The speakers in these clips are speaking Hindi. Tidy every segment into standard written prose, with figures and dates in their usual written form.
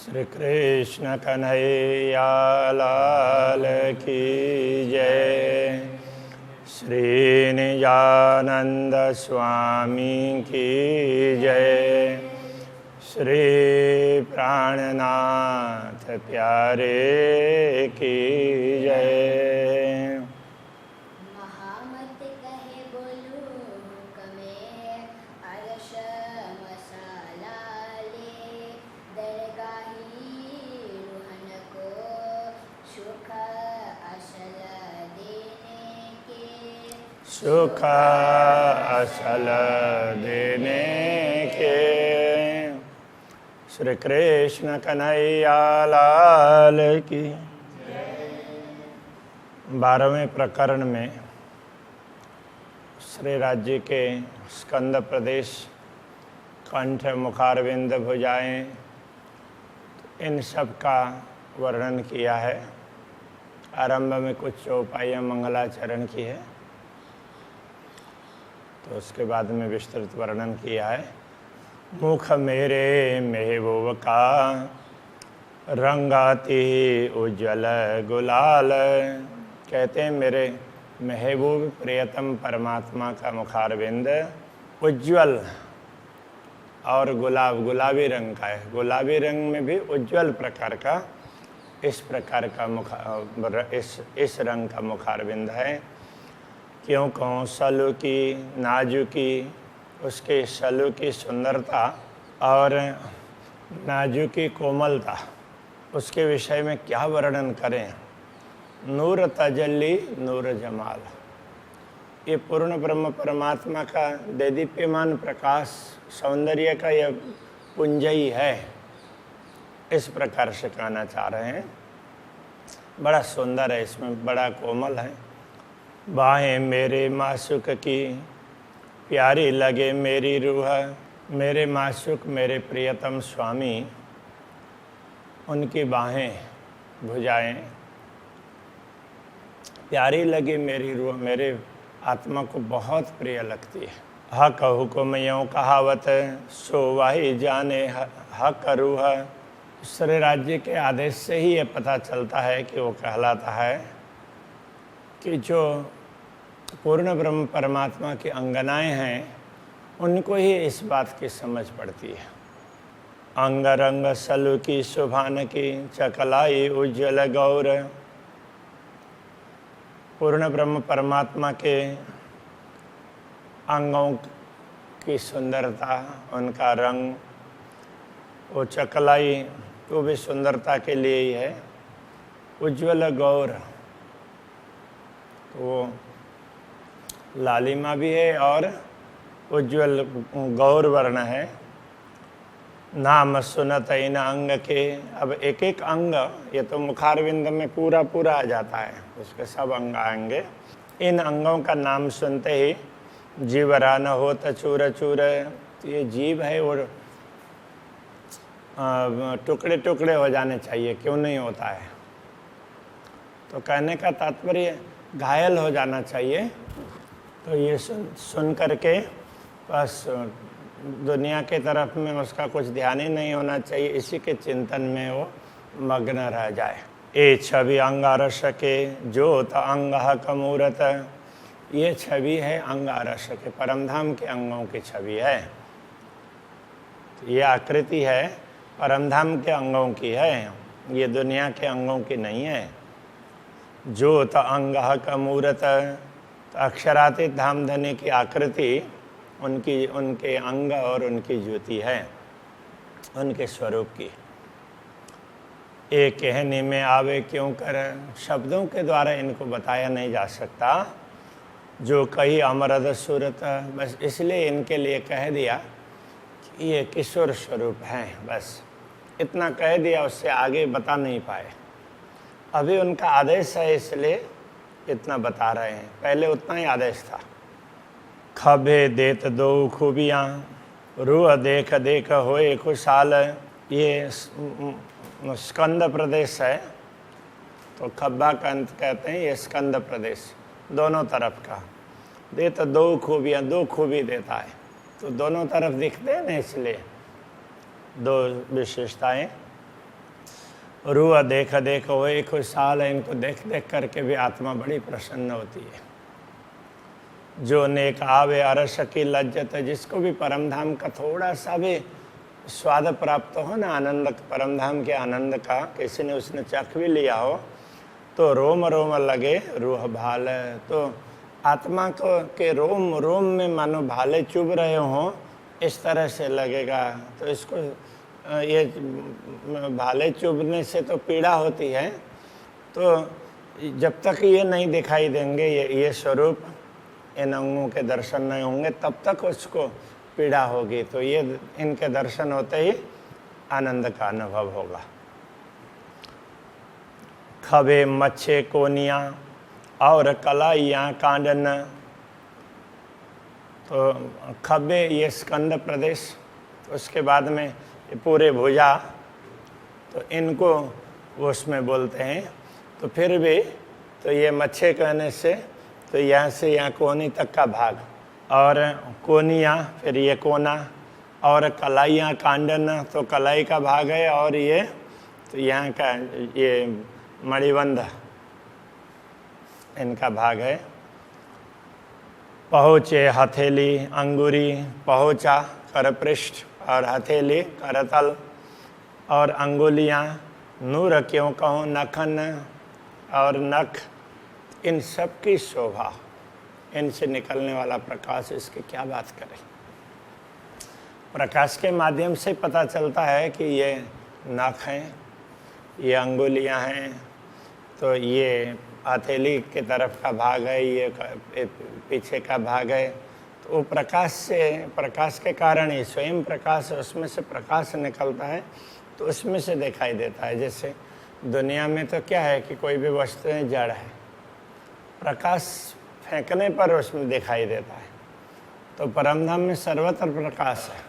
श्री कृष्ण कन्हैया लाल की जय। श्री निजानंद स्वामी की जय। श्री प्राणनाथ प्यारे की जय। महामत कहे बोलू कमे अरश मसाला ले दरगाही रूहन को सुख असल देने के सुख असल देने के। श्री कृष्ण कन्हैया लाल की। 12वें प्रकरण में श्री राज्य के स्कंद प्रदेश, कंठ, मुखारविंद, भुजाएं, इन सब का वर्णन किया है। आरंभ में कुछ चौपाइयाँ मंगलाचरण की है, तो उसके बाद में विस्तृत वर्णन किया है। मुख मेरे महबूब का रंगाती उज्जवल गुलाल। कहते हैं मेरे महबूब प्रियतम परमात्मा का मुखारविंद उज्ज्वल और गुलाबी रंग का है। गुलाबी रंग में भी उज्ज्वल प्रकार का इस प्रकार का इस रंग का मुखारविंद है। क्यों कहूँ सलू की नाजुकी, उसके सलू की सुंदरता और नाजुकी कोमलता, उसके विषय में क्या वर्णन करें। नूर तजल्ली नूर जमाल, ये पूर्ण ब्रह्म परमात्मा का देदीप्यमान प्रकाश सौंदर्य का यह पुंजई है, इस प्रकार से कहना चाह रहे हैं। बड़ा सुंदर है, इसमें बड़ा कोमल है। बाहें मेरे मासूक की प्यारी लगे मेरी रूह। मेरे मासूक मेरे प्रियतम स्वामी, उनकी बाहें भुजाएं प्यारी लगी मेरी रूह, मेरे आत्मा को बहुत प्रिय लगती है। हक हुक्म यूँ कहावत सो वाही जाने हक रूह। श्री राज्य के आदेश से ही ये पता चलता है कि वो कहलाता है कि जो पूर्ण ब्रह्म परमात्मा की अंगनाएं हैं, उनको ही इस बात की समझ पड़ती है। अंग रंग सलु की सुभान की चकलाई उज्जवल गौर। पूर्ण ब्रह्म परमात्मा के अंगों की सुंदरता, उनका रंग, वो चकलाई तो भी सुंदरता के लिए ही है। उज्ज्वल गौर, वो लालिमा भी है और उज्ज्वल गौर वर्ण है। नाम सुनत इन अंग के। अब एक एक अंग, ये तो मुखारविंद में पूरा पूरा आ जाता है, उसके सब अंग आएंगे। इन अंगों का नाम सुनते ही जीवरा न हो चूर चूर। ये जीव है और टुकड़े टुकड़े हो जाने चाहिए, क्यों नहीं होता है। तो कहने का तात्पर्य घायल हो जाना चाहिए। तो ये सुन करके बस दुनिया के तरफ में उसका कुछ ध्यान ही नहीं होना चाहिए, इसी के चिंतन में वो मग्न रह जाए। ए छवि अंगारस के ज्योत अंग कमूरत। ये छवि है अंगारस के, परमधाम के अंगों की छवि है। ये आकृति है परमधाम के अंगों की है, ये दुनिया के अंगों की नहीं है। ज्योत अंग कमूरत, अक्षरातीत धाम धनी की आकृति उनके अंग और उनकी ज्योति है, उनके स्वरूप की। एक कहने में आवे क्यों कर, शब्दों के द्वारा इनको बताया नहीं जा सकता। जो कही अमरद सूरत, बस इसलिए इनके लिए कह दिया कि ये किशोर स्वरूप हैं, बस इतना कह दिया, उससे आगे बता नहीं पाए। अभी उनका आदेश है इसलिए इतना बता रहे हैं, पहले उतना ही आदेश था। खबे देत दो खूबियाँ रूह देख देख होए खुशहाल। ये स्कंद प्रदेश है, तो खब्बा का अंत कहते हैं, ये स्कंद प्रदेश दोनों तरफ का। देत दो खूबियाँ, दो खूबी देता है, तो दोनों तरफ दिखते हैं ना, इसलिए दो विशेषताएं। रूह देख देख वही खुशहाल है, इनको देख देख करके भी आत्मा बड़ी प्रसन्न होती है। जो नेक आवे अरस की लज्जत, जिसको भी परमधाम का थोड़ा सा भी स्वाद प्राप्त हो ना, आनंद, परमधाम के आनंद का, किसी ने उसने चख भी लिया हो तो रोम रोम लगे रूह भाल। तो आत्मा को के रोम रोम में मानो भाले चुभ रहे हों, इस तरह से लगेगा। तो इसको ये भाले चुभने से तो पीड़ा होती है, तो जब तक ये नहीं दिखाई देंगे, ये स्वरूप, इन अंगों के दर्शन नहीं होंगे, तब तक उसको पीड़ा होगी। तो ये इनके दर्शन होते ही आनंद का अनुभव होगा। खबे मच्छे कोनियाँ और कलाइयाँ कांडन। तो खबे ये स्कंद प्रदेश, उसके बाद में ये पूरे भुजा, तो इनको वो उसमें बोलते हैं। तो फिर भी तो ये मच्छे कहने से तो यहाँ से यहाँ कोनी तक का भाग, और कोनियाँ फिर ये कोना, और कलाइयाँ कांडन तो कलाई का भाग है, और ये तो यहाँ का ये मणिबंध इनका भाग है। पहुँचे हथेली अंगूरी, पहुँचा करपृष्ठ और हथेली करतल, और अंगुलियाँ नूर क्यों कहूँ नखन और नख, इन सब की शोभा, इनसे निकलने वाला प्रकाश, इसकी क्या बात करें। प्रकाश के माध्यम से पता चलता है कि ये नख हैं, ये अंगुलियां हैं, तो ये हथेली की तरफ का भाग है, ये पीछे का भाग है। तो वो प्रकाश से, प्रकाश के कारण ही स्वयं प्रकाश, उसमें से प्रकाश निकलता है, तो उसमें से दिखाई देता है। जैसे दुनिया में तो क्या है कि कोई भी वस्तुएं जड़ है, प्रकाश फेंकने पर उसमें दिखाई देता है। तो परमधाम में सर्वत्र प्रकाश है,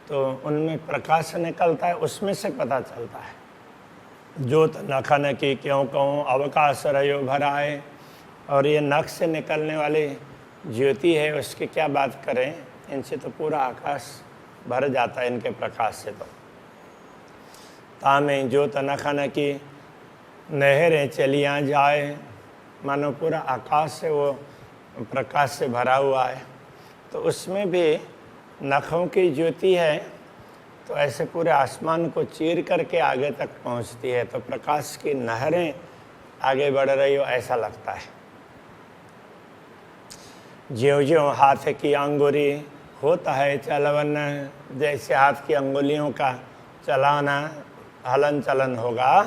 तो उनमें प्रकाश निकलता है, उसमें से पता चलता है। ज्योत नखन की क्यों कहूँ अवकाश रयो भराए, और ये नख से निकलने वाली ज्योति है, उसकी क्या बात करें, इनसे तो पूरा आकाश भर जाता है इनके प्रकाश से। तो तामे ज्योत नखन की नहरें चलियाँ जाए, मानो पूरा आकाश से वो प्रकाश से भरा हुआ है। तो उसमें भी नखों की ज्योति है, तो ऐसे पूरे आसमान को चीर करके आगे तक पहुंचती है। तो प्रकाश की नहरें आगे बढ़ रही हो ऐसा लगता है। ज्यों ज्यों हाथ की अंगुली होता है चलवन, जैसे हाथ की अंगुलियों का चलाना हलन चलन होगा,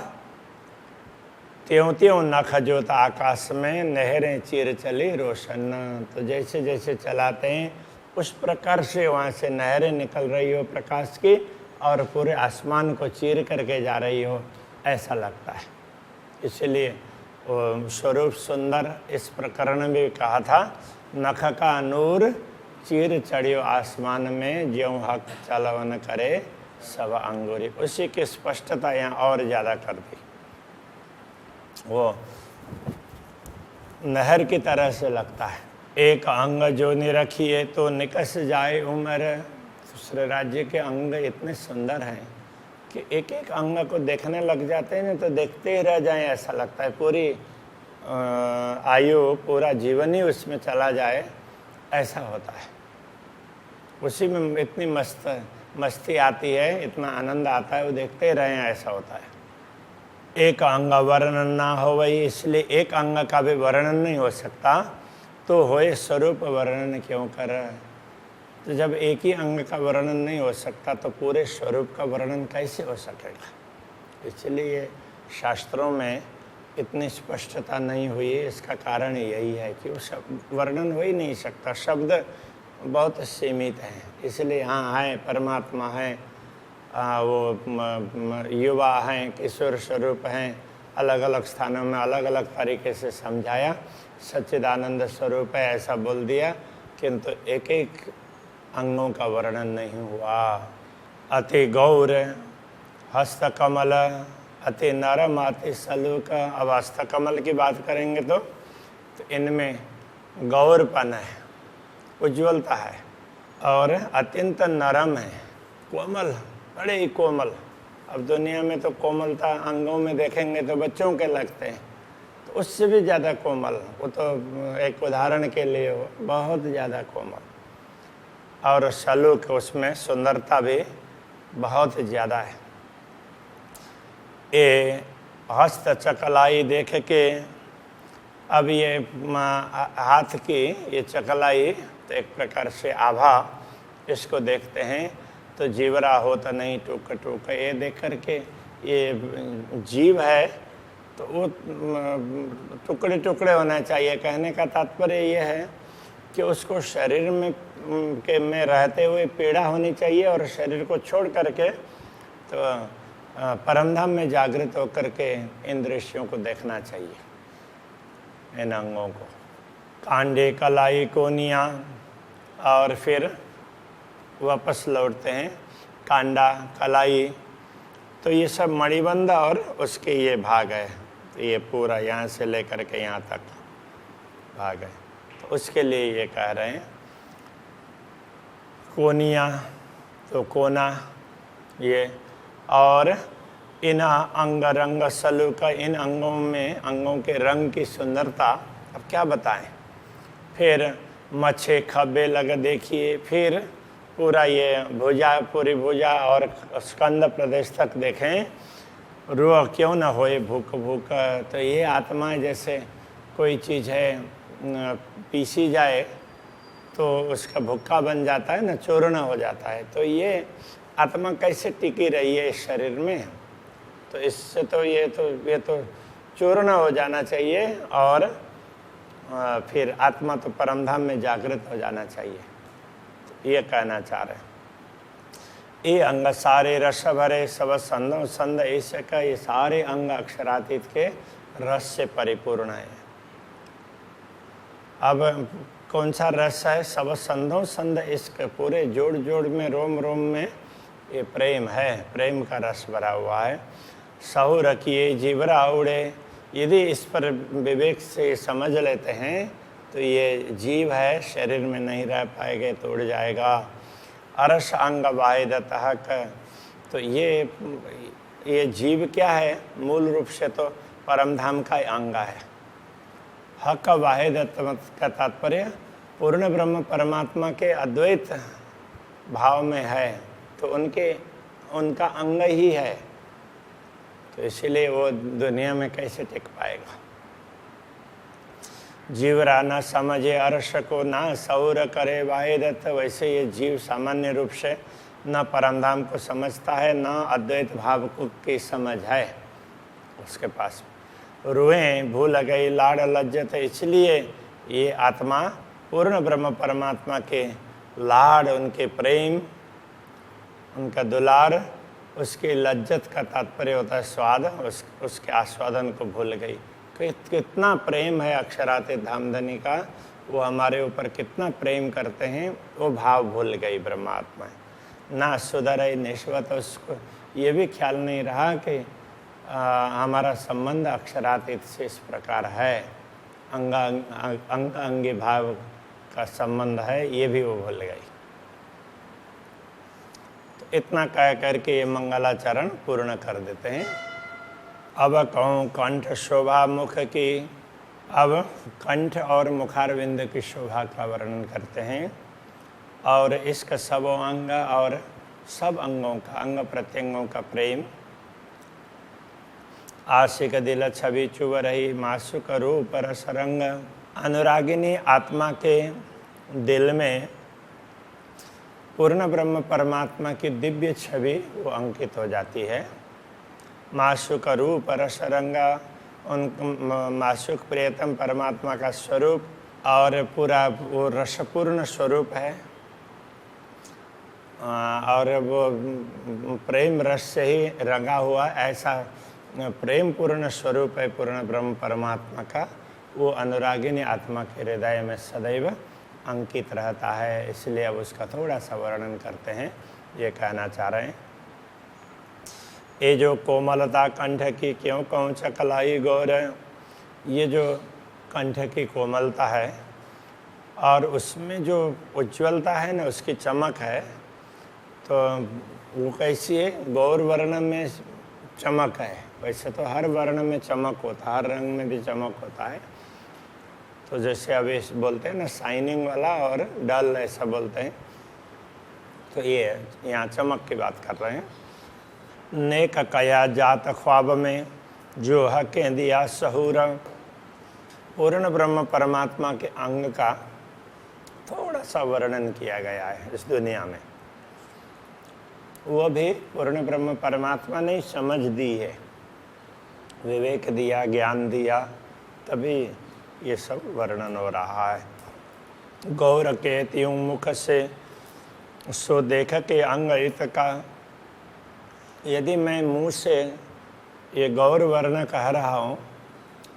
त्यों त्यों नख ज्योत आकाश में नहरें चीर चली रोशन। तो जैसे जैसे चलाते हैं उस प्रकार से वहाँ से नहरें निकल रही हो प्रकाश की, और पूरे आसमान को चीर करके जा रही हो ऐसा लगता है। इसलिए वो स्वरूप सुंदर, इस प्रकरण में भी कहा था, नख का नूर चीर चढ़ियो आसमान में, ज्यों हक चलवन करे सब अंगूरी। उसी की स्पष्टता यहाँ और ज़्यादा कर दी। वो नहर की तरह से लगता है। एक अंग जो निरखिए तो निकस जाए उम्र। दूसरे राज्य के अंग इतने सुंदर हैं कि एक एक अंग को देखने लग जाते हैं ना, तो देखते ही रह जाएं ऐसा लगता है। पूरी आयु, पूरा जीवन ही उसमें चला जाए ऐसा होता है। उसी में इतनी मस्ती आती है, इतना आनंद आता है, वो देखते ही रहें ऐसा होता है। एक अंग वर्णन ना हो वही, इसलिए एक अंग का भी वर्णन नहीं हो सकता, तो होए स्वरूप वर्णन क्यों कर। तो जब एक ही अंग का वर्णन नहीं हो सकता तो पूरे स्वरूप का वर्णन कैसे हो सकेगा। इसलिए शास्त्रों में इतनी स्पष्टता नहीं हुई है। इसका कारण यही है कि वो शब्द वर्णन हो ही नहीं सकता, शब्द बहुत सीमित हैं। इसलिए हाँ है, परमात्मा है, वो युवा हैं, किशोर स्वरूप हैं, अलग अलग स्थानों में अलग अलग तरीके से समझाया। सच्चिदानंद स्वरूप है ऐसा बोल दिया, किंतु एक एक अंगों का वर्णन नहीं हुआ। अति गौर हस्तकमल, अति नरम, अति सलूक। अब हस्तकमल की बात करेंगे तो इनमें गौरपन है, उज्ज्वलता है, और अत्यंत नरम है, कोमल बड़े ही कोमल। अब दुनिया में तो कोमलता अंगों में देखेंगे तो बच्चों के लगते हैं, तो उससे भी ज़्यादा कोमल। वो तो एक उदाहरण के लिए बहुत ज़्यादा कोमल, और सलूक उसमें सुंदरता भी बहुत ज़्यादा है। ये हस्त चकलाई देख के, अब ये हाथ की ये चकलाई तो एक प्रकार से आभा, इसको देखते हैं तो जीवरा होता नहीं टूक टूक, ये देख करके ये जीव है तो वो टुकड़े टुकड़े होना चाहिए। कहने का तात्पर्य ये है कि उसको शरीर में रहते हुए पीड़ा होनी चाहिए, और शरीर को छोड़ करके तो परमधाम में जागृत होकर के इन दृश्यों को देखना चाहिए, इन अंगों को। कांडे कलाई कोनिया, और फिर वापस लौटते हैं। कांडा कलाई तो ये सब मणिबंध और उसके ये भाग है, तो ये पूरा यहाँ से लेकर के यहाँ तक भाग है, तो उसके लिए ये कह रहे हैं। कोनिया तो कोना ये, और इन अंग रंग सलूक, इन अंगों में अंगों के रंग की सुंदरता अब क्या बताएं। फिर मच्छे खब्बे लग देखिए, फिर पूरा ये भुजा, पूरी भुजा और स्कंद प्रदेश तक देखें। रूह क्यों न होए भूख भूख, तो ये आत्मा जैसे कोई चीज़ है पीसी जाए तो उसका भुक्का बन जाता है ना, चूर्ण हो जाता है, तो ये आत्मा कैसे टिकी रही है इस शरीर में। तो इससे तो ये तो चूर्ण हो जाना चाहिए, और फिर आत्मा तो परमधाम में जागृत हो जाना चाहिए, तो ये कहना चाह रहे हैं। ये अंग सारे रस भरे सब संदो संद ऐसे का, ये सारे अंग अक्षरातीत के रस से परिपूर्ण है। अब कौन सा रस है? सब संदो संद, इसके पूरे जोड़ जोड़ में, रोम रोम में ये प्रेम है, प्रेम का रस भरा हुआ है। सहु रखिए जीवरा उड़े, यदि इस पर विवेक से समझ लेते हैं तो ये जीव है, शरीर में नहीं रह पाएगा तो उड़ जाएगा। अरस अंग वाहिदतः, तो ये जीव क्या है? मूल रूप से तो परमधाम का अंग है। हक वाहिदत का तात्पर्य पूर्ण ब्रह्म परमात्मा के अद्वैत भाव में है, तो उनका अंग ही है, तो इसीलिए वो दुनिया में कैसे टिक पाएगा। जीवरा न समझे अर्श को, ना सौर करे वाहिदत्त, वैसे ये जीव सामान्य रूप से न परमधाम को समझता है, न अद्वैत भाव को की समझ है उसके पास। रुएं भूल गई लाड़ लज्जत, इसलिए ये आत्मा पूर्ण ब्रह्म परमात्मा के लाड़, उनके प्रेम, उनका दुलार, उसकी लज्जत का तात्पर्य होता है स्वाद, उसके आस्वादन को भूल गई। कितना प्रेम है अक्षरातीत धामधनी का, वो हमारे ऊपर कितना प्रेम करते हैं, वो भाव भूल गई ब्रह्मात्मा। ना सुधर निश्वत, उसको ये भी ख्याल नहीं रहा कि हमारा संबंध अक्षरातीत से इस प्रकार है, अंग अंगी भाव का संबंध है, ये भी वो भूल गई। तो इतना कह करके ये मंगलाचरण पूर्ण कर देते हैं। अब कहूँ कंठ शोभा मुख की, अब कंठ और मुखारविंद की शोभा का वर्णन करते हैं, और इसका सबों अंग और सब अंगों का, अंग प्रत्यंगों का प्रेम। आशिक दिल छवि चुभ रही मासुक रूप रस रंग, अनुरागिनी आत्मा के दिल में पूर्ण ब्रह्म परमात्मा की दिव्य छवि वो अंकित हो जाती है। मासुक रूप रस रंगा, उन मासुक प्रियतम परमात्मा का स्वरूप, और पूरा वो रसपूर्ण स्वरूप है, और वो प्रेम रस से ही रंगा हुआ ऐसा प्रेम पूर्ण स्वरूप है पूर्ण ब्रह्म परमात्मा का। वो अनुरागिनी आत्मा के हृदय में सदैव अंकित रहता है, इसलिए अब उसका थोड़ा सा वर्णन करते हैं। ये कहना चाह रहे हैं, ये जो कोमलता कंठ की क्यों कहूँ चकलाई गौर, ये जो कंठ की कोमलता है और उसमें जो उज्ज्वलता है ना, उसकी चमक है, तो वो कैसी है? गौर वर्ण में चमक है। वैसे तो हर वर्ण में चमक होता है, हर रंग में भी चमक होता है। तो जैसे अभी बोलते हैं ना शाइनिंग वाला और डल, ऐसा बोलते हैं। तो ये यहाँ चमक की बात कर रहे हैं। नेक कया जात ख्वाब में जो हक दिया सहूर। पूर्ण ब्रह्म परमात्मा के अंग का थोड़ा सा वर्णन किया गया है इस दुनिया में। वो भी पूर्ण ब्रह्म परमात्मा ने समझ दी है, विवेक दिया, ज्ञान दिया, तभी ये सब वर्णन हो रहा है। गौर के त्यों मुख से सो देख के अंग इत का। यदि मैं मुंह से ये गौर वर्ण कह रहा हूँ,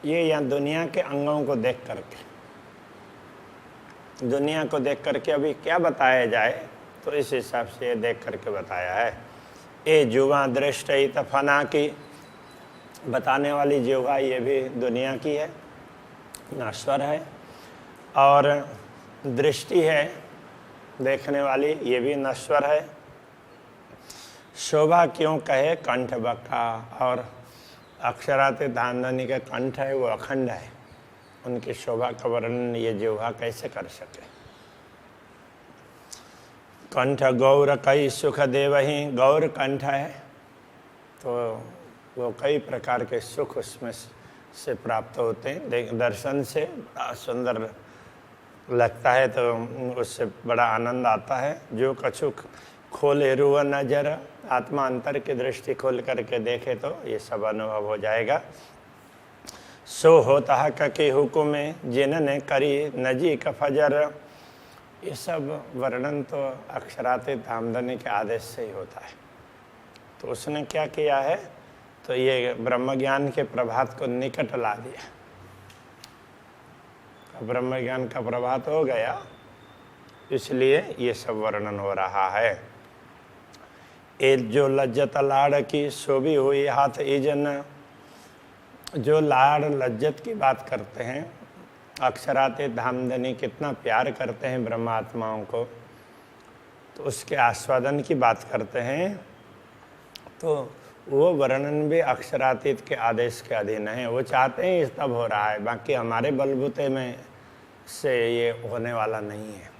ये यहाँ दुनिया के अंगों को देख करके, दुनिया को देख करके अभी क्या बताया जाए, तो इस हिसाब से ये देख करके बताया है। ए जुवा दृष्ट तफना की, बताने वाली जुवा ये भी दुनिया की है, नश्वर है। और दृष्टि है देखने वाली, ये भी नश्वर है। शोभा क्यों कहे कंठ बका, और अक्षराते धांधनी का कंठ है वो अखंड है, उनकी शोभा का वर्णन ये जिह्वा कैसे कर सके। कंठ गौर कई सुख देवही, गौर कंठ है तो वो कई प्रकार के सुख उसमें से प्राप्त होते हैं। दर्शन से बड़ा सुंदर लगता है तो उससे बड़ा आनंद आता है। जो कछुक खोले रुआ नजर, आत्मा अंतर की दृष्टि खोल करके देखे तो ये सब अनुभव हो जाएगा। सो होता हक के हुक्म जिन्होंने करी नजी का फजर। ये सब वर्णन तो अक्षराते धामधनी के आदेश से ही होता है। तो उसने क्या किया है, तो ये ब्रह्म ज्ञान के प्रभात को निकट ला दिया। ब्रह्म ज्ञान का प्रभात हो गया, इसलिए ये सब वर्णन हो रहा है। ए जो लज्जत लाड़ की सो भी हुई हाथ ईजन। जो लाड़ लज्जत की बात करते हैं, अक्षराते धामधनी कितना प्यार करते हैं ब्रह्मात्माओं को, तो उसके आस्वादन की बात करते हैं, तो वो वर्णन भी अक्षरातीत के आदेश के अधीन है। वो चाहते हैं तब हो रहा है, बाकी हमारे बलबूते में से ये होने वाला नहीं है।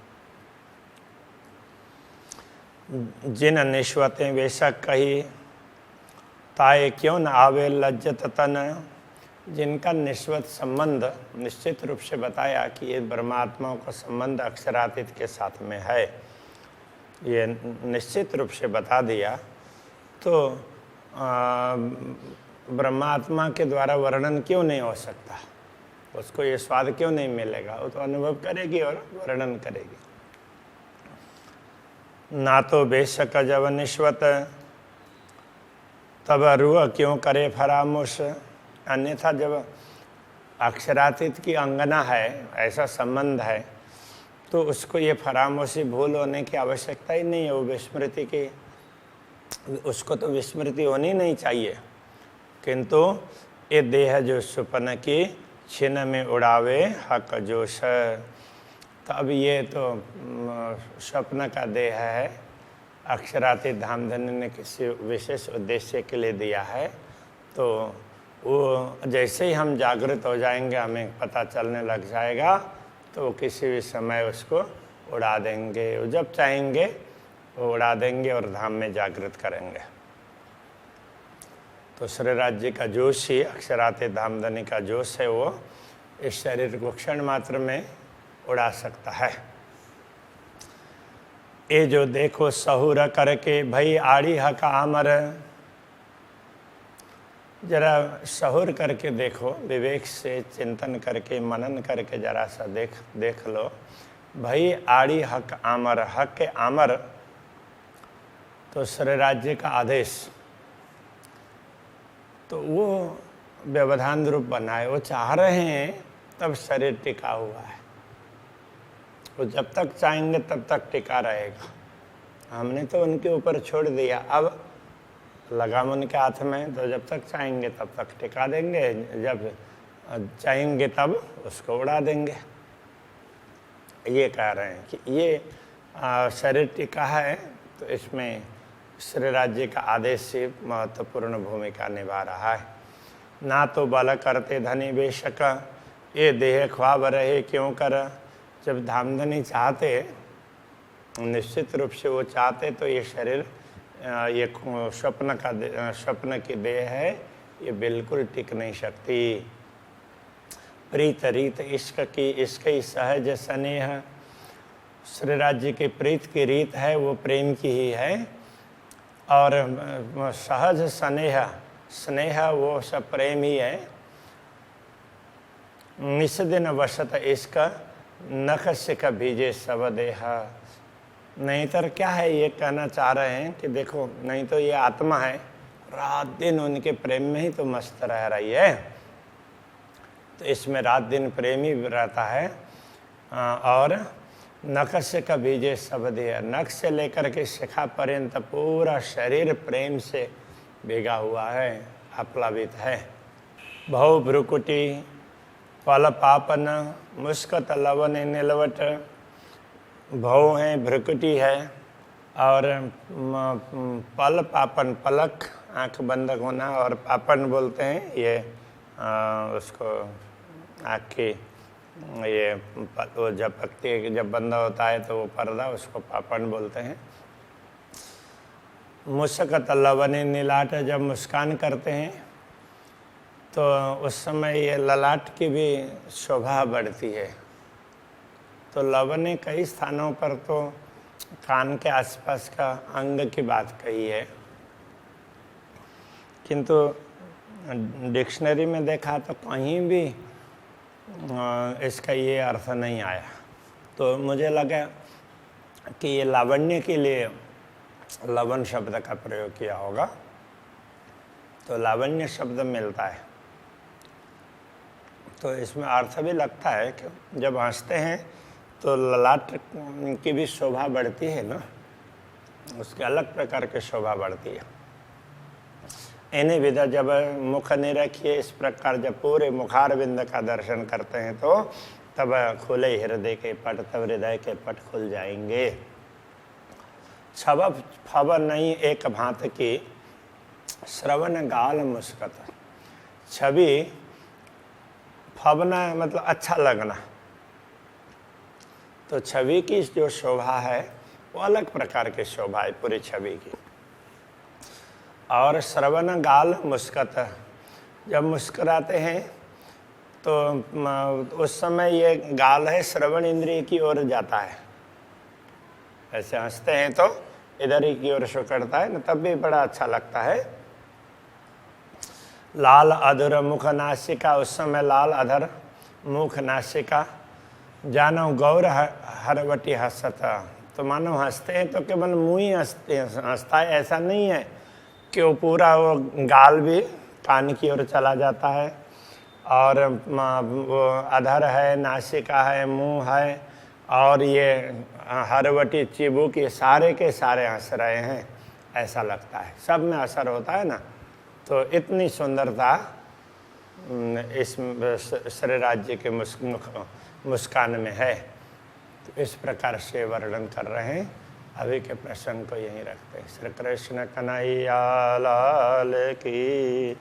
जिन निश्वतें बेशक कही ताए क्यों न आवे लज्जत तन। जिनका निश्वत संबंध निश्चित रूप से बताया कि ये ब्रह्मात्माओं का संबंध अक्षरातीत के साथ में है, ये निश्चित रूप से बता दिया, तो ब्रह्मात्मा के द्वारा वर्णन क्यों नहीं हो सकता, उसको ये स्वाद क्यों नहीं मिलेगा। वो तो अनुभव करेगी और वर्णन करेगी। ना तो बेशक जब निश्वत तब रूह क्यों करे फरामोश। अन्यथा जब अक्षरातीत की अंगना है, ऐसा संबंध है, तो उसको ये फरामोशी भूल होने की आवश्यकता ही नहीं है। वो विस्मृति की, उसको तो विस्मृति होनी नहीं चाहिए। किंतु ये देह जो सुपन की छिन में उड़ावे हक जोश। तो अब ये तो स्वप्न का देह है, अक्षरातीत धामधनी ने किसी विशेष उद्देश्य के लिए दिया है। तो वो जैसे ही हम जागृत हो जाएंगे, हमें पता चलने लग जाएगा, तो किसी भी समय उसको उड़ा देंगे। वो जब चाहेंगे वो उड़ा देंगे और धाम में जागृत करेंगे। तो श्री राज्य का जोश ही अक्षरातीत धामधनी का जोश है, वो इस शरीर को क्षण मात्र में उड़ा सकता है। ये जो देखो सहूर करके भई आड़ी हक आमर। जरा सहूर करके देखो, विवेक से चिंतन करके मनन करके जरा सा देख लो। भई आड़ी हक आमर, हक के आमर तो श्री राज्य का आदेश, तो वो व्यवधान रूप बना है। वो चाह रहे हैं तब शरीर टिका हुआ है, वो जब तक चाहेंगे तब तक टिका रहेगा। हमने तो उनके ऊपर छोड़ दिया, अब लगाम उनके हाथ में, तो जब तक चाहेंगे तब तक टिका देंगे, जब चाहेंगे तब उसको उड़ा देंगे। ये कह रहे हैं कि ये शरीर टिका है, तो इसमें श्री राज्य का आदेश से महत्वपूर्ण भूमिका निभा रहा है। ना तो बल करते धनी बेशक, ये देह ख्वाब रहे क्यों कर। जब धामधनी चाहते, निश्चित रूप से वो चाहते तो ये शरीर, ये स्वप्न की देह है, ये बिल्कुल टिक नहीं सकती। प्रीत रीत इश्क की, इश्क ही सहज स्नेह। श्री राज्य की प्रीत की रीत है वो प्रेम की ही है, और सहज स्नेह, स्नेह वो सब प्रेम ही है। निस्दिन वसत इश्क, नख सिख भीजे सब देह। नहीं तो क्या है, ये कहना चाह रहे हैं कि देखो, नहीं तो ये आत्मा है, रात दिन उनके प्रेम में ही तो मस्त रह रही है। तो इसमें रात दिन प्रेम ही रहता है। और नख से का बीजे सब दिया, नख से लेकर के शिखा पर्यंत पूरा शरीर प्रेम से भीगा हुआ है, आप्लावित है। भव भ्रुकुटी पल पापन, मुस्कत लवन नीलवट। भव है, भ्रुकुटी है, और पल पापन, पलक आंख बंद होना, और पापन बोलते हैं ये उसको आँख की, ये वो जब पकती है, जब बंद होता है तो वो पर्दा, उसको पापन बोलते हैं। मुस्कत लवनी नीलाट, जब मुस्कान करते हैं तो उस समय ये ललाट की भी शोभा बढ़ती है। तो लवने कई स्थानों पर तो कान के आसपास का अंग की बात कही है, किंतु डिक्शनरी में देखा तो कहीं भी इसका ये अर्थ नहीं आया। तो मुझे लगा कि ये लावण्य के लिए लवन शब्द का प्रयोग किया होगा, तो लावण्य शब्द मिलता है। तो इसमें अर्थ भी लगता है कि जब हंसते हैं तो ललाट की भी शोभा बढ़ती है ना, उसके अलग प्रकार की शोभा बढ़ती है। इन्हीं विधा जब मुख निरखिए, इस प्रकार जब पूरे मुखारविंद का दर्शन करते हैं तो तब खुले हृदय के पट, तब हृदय के पट खुल जाएंगे। छब फब नहीं एक भांत की, श्रवण गाल मुस्कत। छवि, फबना मतलब अच्छा लगना, तो छवि की जो शोभा है वो अलग प्रकार की शोभा है पूरी छवि की। और श्रवण गाल मुस्कत, जब मुस्कुराते हैं तो उस समय ये गाल है श्रवण इंद्रिय की ओर जाता है। ऐसे हंसते हैं तो इधर ही की ओर शो करता है ना, तब भी बड़ा अच्छा लगता है। लाल अधर मुख नासिका, उस समय लाल अधर मुख नासिका। जानो गौर हरवटी हंसता, तो मानो हंसते हैं तो केवल मुँह ही हंसता है, ऐसा नहीं है कि वो पूरा वो गाल भी कान की ओर चला जाता है, और वो अधर है, नासिका है, मुंह है, और ये हरवटी चिबुक, ये सारे के सारे हंस रहे हैं, ऐसा लगता है। सब में असर होता है ना। तो इतनी सुंदरता इस श्री राज्य के मुस्कान में है। तो इस प्रकार से वर्णन कर रहे हैं। अभी के प्रसंग को यहीं रखते हैं। श्री कृष्ण कन्हैया लाल की।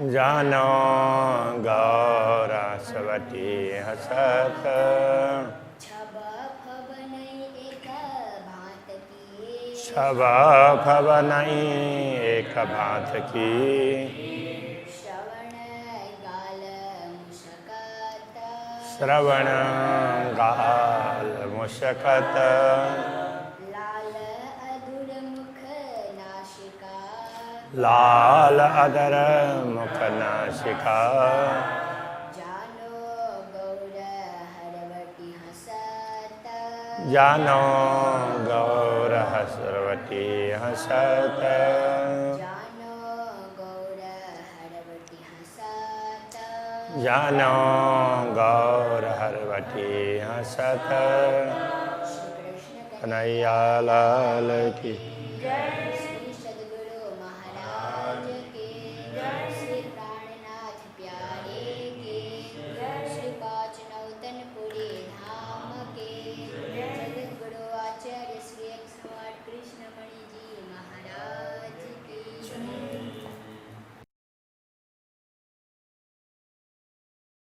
जानो गौर हरवटी हंसत, छब फब नहीं एक भांत की। श्रवण गाल मुस्कत, लाल अधर मुख नासिका। लाल अधर मुख नासिका। जानो गौर हरवटी हंसत, जानो गौर हरवटी हंसत। जानो गौर हरवटी हंसत। जानो गौर हरवटी हंसत। कन्हैया लाल की।